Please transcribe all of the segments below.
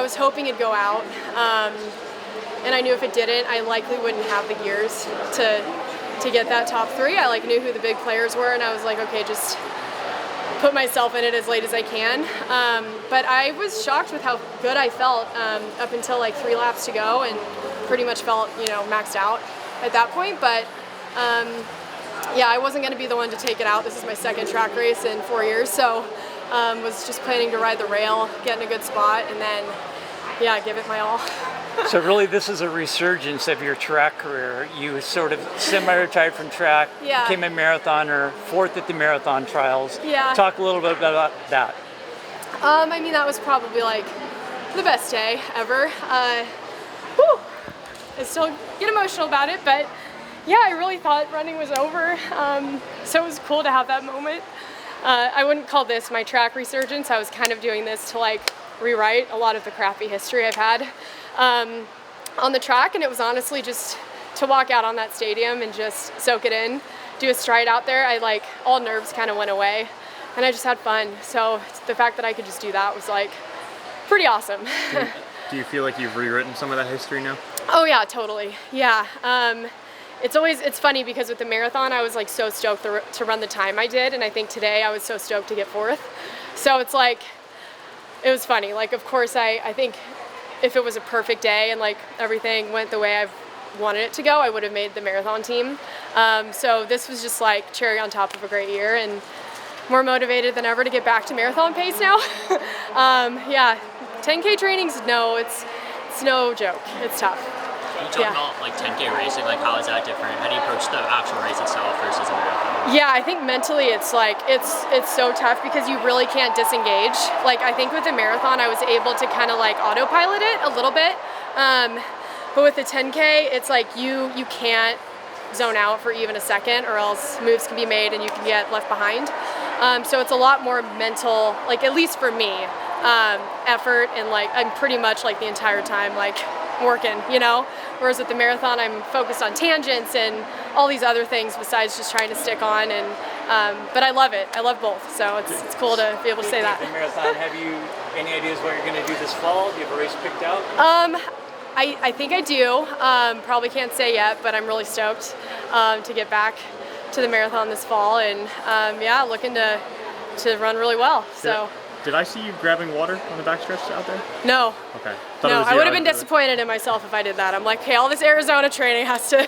I was hoping it'd go out. And I knew if it didn't, I likely wouldn't have the gears to get that top 3. I knew who the big players were, and I was like, okay, just put myself in it as late as I can. But I was shocked with how good I felt up until 3 laps to go, and pretty much felt, maxed out at that point. But yeah, I wasn't going to be the one to take it out. This is my second track race in 4 years, so was just planning to ride the rail, get in a good spot, and then, yeah, give it my all. So really, this is a resurgence of your track career. You sort of semi-retired from track, became a marathoner, 4th at the marathon trials. Yeah. Talk a little bit about that. I mean, that was probably the best day ever. I still get emotional about it, but yeah, I really thought running was over. So it was cool to have that moment. I wouldn't call this my track resurgence. I was kind of doing this to rewrite a lot of the crappy history I've had on the track, and it was honestly just to walk out on that stadium and just soak it in, do a stride out there. All nerves kind of went away, and I just had fun. So the fact that I could just do that was pretty awesome. Do you feel like you've rewritten some of that history now? Oh yeah, totally. Yeah. It's funny because with the marathon, I was so stoked to run the time I did, and I think today I was so stoked to get 4th. So it's it was funny. Of course, I think if it was a perfect day and everything went the way I've wanted it to go, I would have made the marathon team. So this was just cherry on top of a great year, and more motivated than ever to get back to marathon pace now. Yeah, 10K training's it's no joke. It's tough. Can you talk about 10K racing? How is that different? How do you approach the actual race itself versus a marathon? Yeah, I think mentally it's it's so tough because you really can't disengage. I think with the marathon I was able to kind of autopilot it a little bit, but with the 10K it's you can't zone out for even a second, or else moves can be made and you can get left behind. So it's a lot more mental, at least for me, effort, and I'm pretty much the entire time working, whereas with the marathon I'm focused on tangents and all these other things besides just trying to stick on, and but I love it. I love both, so it's cool to be able to say that. The marathon, have you any ideas what you're going to do this fall? Do you have a race picked out? I think I do. Probably can't say yet, but I'm really stoked to get back to the marathon this fall, and yeah, looking to run really well. So. Did I see you grabbing water on the backstretch out there? No. Okay. No, I would have been disappointed in myself if I did that. I'm okay, all this Arizona training has to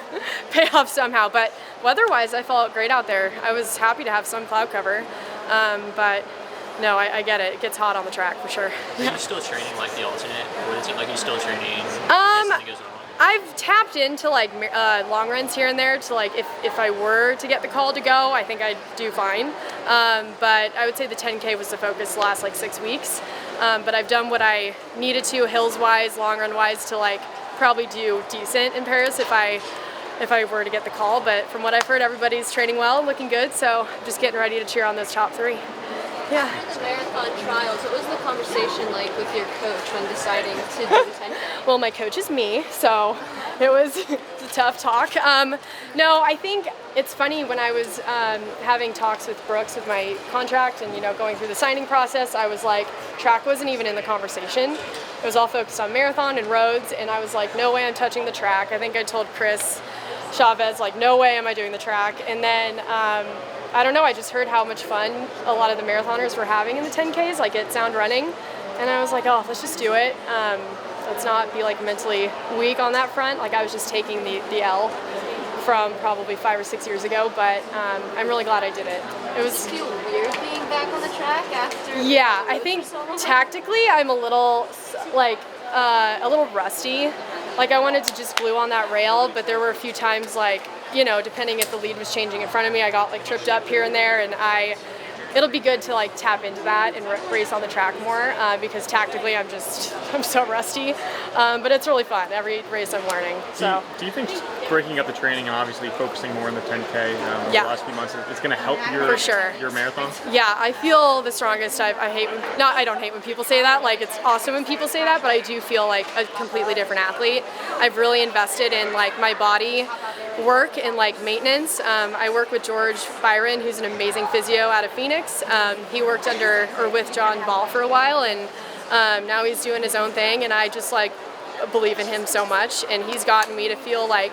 pay off somehow. But weather-wise, I felt great out there. I was happy to have some cloud cover. But no, I get it. It gets hot on the track for sure. Are you still training the alternate? Or is it you're still training as something goes on? I've tapped into long runs here and there to if I were to get the call to go, I think I'd do fine. But I would say the 10K was the focus the last 6 weeks. But I've done what I needed to hills wise, long run wise to probably do decent in Paris if I were to get the call. But from what I've heard, everybody's training well and looking good. So I'm just getting ready to cheer on those top 3. Yeah. For the marathon trials, what was the conversation with your coach when deciding to do the 10K? Well, my coach is me, so it was a tough talk. No, I think it's funny when I was having talks with Brooks with my contract and going through the signing process, I was track wasn't even in the conversation. It was all focused on marathon and roads, and I was no way I'm touching the track. I think I told Chris Chavez no way am I doing the track, and then I don't know, I just heard how much fun a lot of the marathoners were having in the 10Ks, at Sound Running, and I was oh, let's just do it. Let's not be mentally weak on that front. I was just taking the L from probably 5 or 6 years ago, but I'm really glad I did it. It was. Did it feel weird being back on the track after? Yeah, I think tactically I'm a little rusty. I wanted to just glue on that rail, but there were a few times depending if the lead was changing in front of me, I got tripped up here and there, and it'll be good to tap into that and race on the track more because tactically I'm so rusty, but it's really fun. Every race I'm learning. So. Do you think breaking up the training and obviously focusing more on the 10K the last few months is going to help your marathon? Yeah, I feel the strongest. I don't hate when people say that. It's awesome when people say that, but I do feel a completely different athlete. I've really invested in my body work and maintenance. I work with George Byron, who's an amazing physio out of Phoenix. He worked with John Ball for a while, and Now he's doing his own thing, and I just like believe in him so much, and he's gotten me to feel like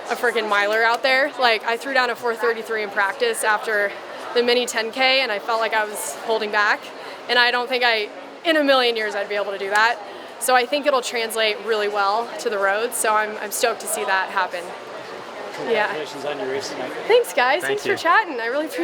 a freaking miler out there. Like I threw down a 4:33 in practice after the mini 10K, and I felt like I was holding back, and I don't think in a million years I'd be able to do that. So I think it'll translate really well to the roads, so I'm stoked to see that happen. Congratulations on your race tonight. Thanks guys, thanks for chatting, I really appreciate it.